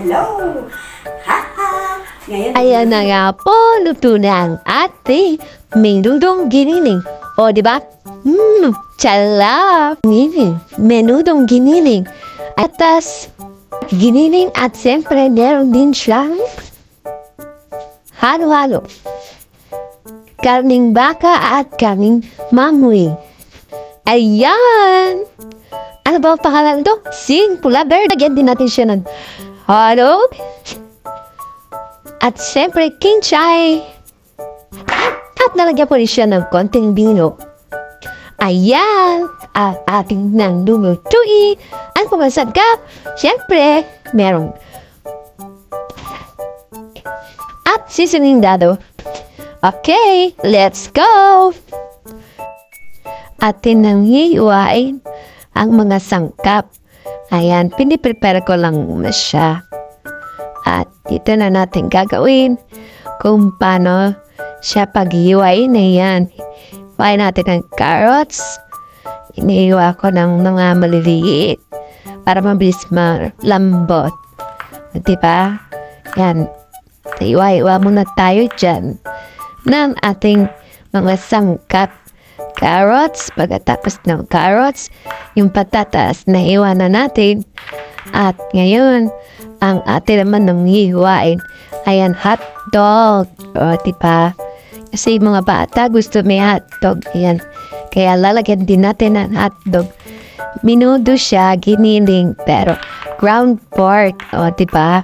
Hello! Haha! Ngayon, Ayan na nga po, luto na ang ating menudong giniling. O, di ba? Chalap! Giniling. Menudong giniling. Atas, giniling at siyempre meron din siyang halo-halo. Karning baka at karning mamuy. Ayan! Ano ba ang pangalan ito? Sing Pula Bear. Lagyan din natin siya ng halo. At siyempre, king chai. At nalagyan po rin siya ng konting bino. Ayan! At ating nang lulutuin. Ang pumasagap, siyempre, merong at seasoning dado. Okay, let's go! Atin nang hiwain ang mga sangkap. Ayan, piniprepare ko lang muna siya. At dito na natin gagawin kung paano siya paghiwain. Ayan, hiwain natin ng carrots. Inihiwa ko ng mga maliliit para mabilis malambot. Diba? Yan, hiwa-hiwa muna tayo dyan ng ating mga sangkap. Carrots, pagkatapos ng carrots, yung patatas na iwanan natin. At ngayon, ang atin naman ng hiwain, ayan, hotdog. O, diba? Kasi yung mga bata gusto may hotdog. Ayan. Kaya lalagyan din natin ng hotdog. Minudo siya, giniling, pero ground pork. O, diba?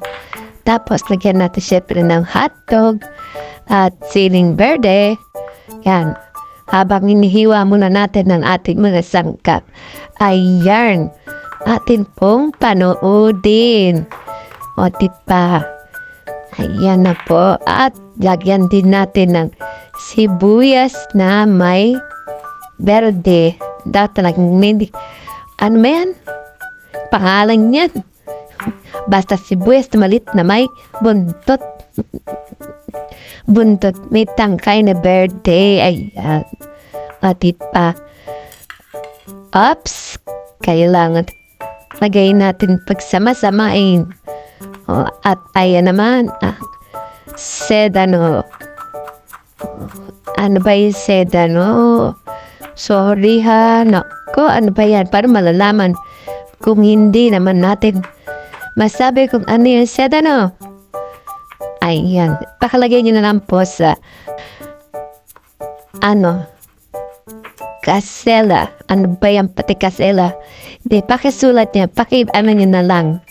Tapos, lagyan natin syempre ng hotdog at siling verde. Yan. Habang inihiwa muna natin ng ating mga sangkap, ayan, atin pong panoodin. O, diba? Ayan na po. At lagyan din natin ng sibuyas na may verde. Dapat talagang hindi. Ano ba yan? Pangalan yan. Basta sibuyas na malit na may buntot. Buntot, may tangkay na verde. Ayan. Atit pa. Oops. Kailangan lagay natin pagsama-samain. O, at ayan naman. Sedano. Ano ba yung sedano? Sorry ha. Naku, ano ba yan? Para malalaman kung hindi naman natin masabi kung ano yung sedano. Ayan. Pakalagay nyo na lang po sa kasela. Ano ba yan pati kasela? Hindi, pakisulat niya. Ano nyo na lang.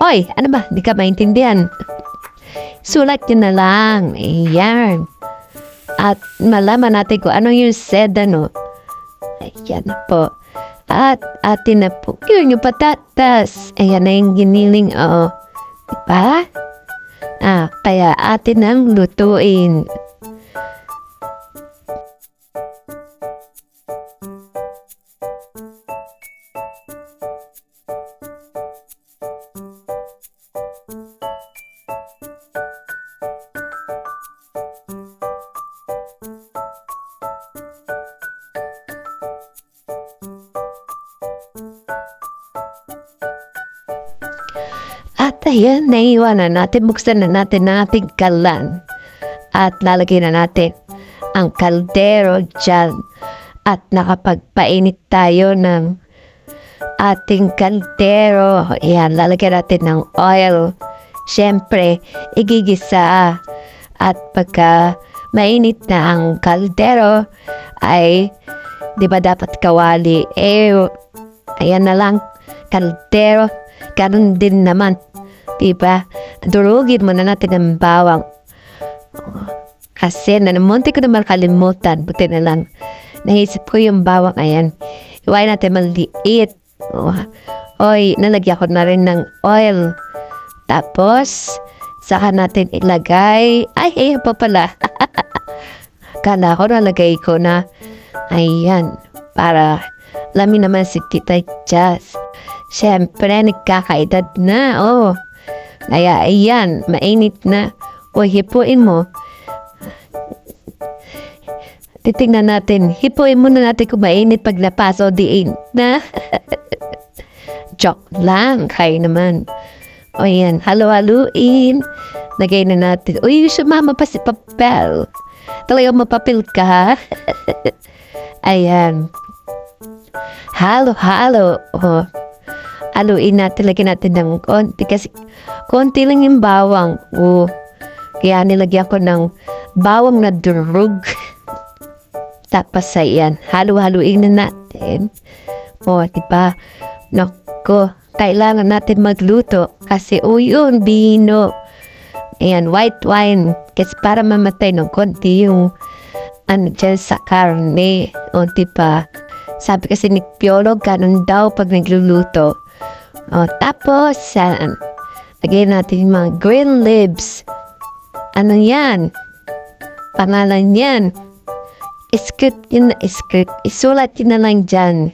Hoy, ano ba? Di ka maintindihan. Sulat nyo na lang. Ayan. At malaman natin kung ano yung sedano. Ayan na po. At atin na po yun yung patatas. Ayan na yung giniling. Oo. Diba? Kaya atin ang lutuin. At ayan, naiwanan natin, buksan na natin ang ating kalan. At lalagay na natin ang kaldero dyan. At nakapagpainit tayo ng ating kaldero. Ayan, lalagyan natin ng oil. Siyempre, igigisa. At pagka mainit na ang kaldero, ay, di ba dapat kawali? Ayan na lang, kaldero. Ganun din naman. Diba? Durugin muna natin ang bawang. Kasi munti ko naman kalimutan. Buti na lang. Naisip ko yung bawang. Ayan. Iwain natin maliit. Oy, nalagyan ko na rin ng oil. Tapos, saka natin ilagay. Ay, pa pala. Kala ko nalagay ko na. Ayan. Para lamin naman si Tita Jazz. Siyempre, nagkakaedad na. Kaya, ayan, mainit na. Hipuin mo. Titingnan natin. Hipuin muna natin kung mainit pag napaso diin na. Joke lang. Kaya naman. O yan, halo-haluin. Lagay na natin. Uy, sumama pa si papel. Talaga mapapil ka, ha? Ayan. Halo-halo. O, haluin natin, lagyan natin ng konti. Kasi konti lang yung bawang. O, kaya nilagyan ko ng bawang na durug. Tapos ayan, halo-haluin na natin. O, diba? Naku, kailangan natin magluto. Kasi, yun, bino. Ayan, white wine. Kasi para mamatay ng konti yung dyan sa karne. O, diba? Sabi kasi ni Piolo, ganun daw pag nagluluto. O, tapos, lagyan natin yung mga green leaves. Ano yan? Pangalan yan. Isulat yun na lang dyan.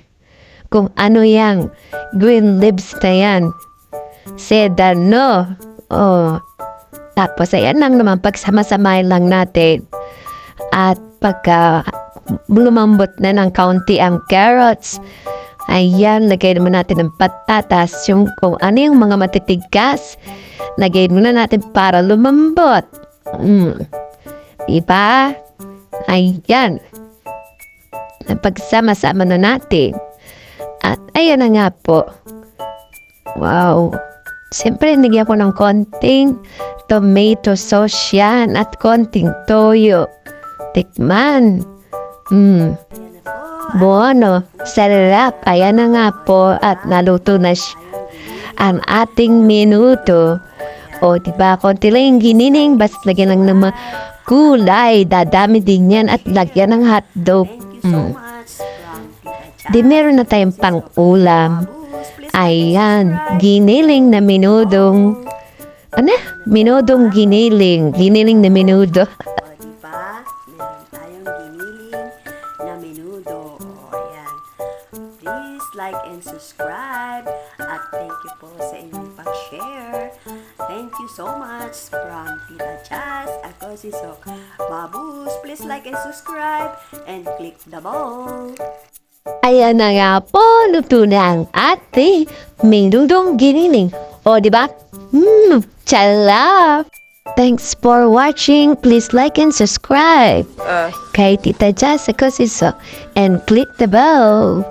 Kung ano yang green leaves na yan. Sedano. Oh. Tapos, ayan lang naman, pagsama-samahin lang natin. At pagka lumambot na ng kaunti ang carrots, ayan, lagay naman natin ng patatas. Kung ano yung mga matitigas, lagay muna natin para lumambot. Diba? Ayan. Pagsama-sama na natin. At ayan na nga po. Wow. Siyempre, nagyan ko ng konting tomato sauce yan at konting toyo. Tikman. Bueno, sarap. Ayan na nga po at naluto na ang ating minuto. O, diba, konti lang yung ginining, basta lagyan lang ng mga gulay. Dadami din yan at lagyan ng hotdog. Thank you so much from Tita Di meron na tayong pang-ulam. Ayan, giniling na minudong. Minudong giniling. Giniling na minudo. O, diba? Meron tayong giniling na menudo. O, ayan. Please like and subscribe. At thank you po sa inyong pag-share. Thank you so much from Tita Jazz. Ako si Sok Babus. Please like and subscribe and click the bell. Ayan na nga po, luto na ang ating minudong giniling. O, diba? Chalap! Thanks for watching. Please like and subscribe. Kay Tita Jazz, ako si Sok. And click the bell.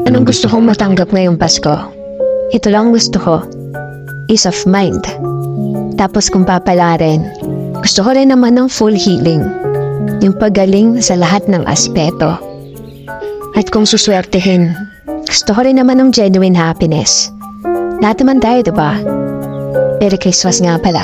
Anong gusto kong matanggap ngayong Pasko? Ito lang gusto ko. Peace of mind. Tapos kung papalarin, gusto ko rin naman ng full healing. Yung pagaling sa lahat ng aspeto. At kung suswertehin, gusto ko rin naman ng genuine happiness. Lahat naman tayo, diba? Merry Christmas nga pala.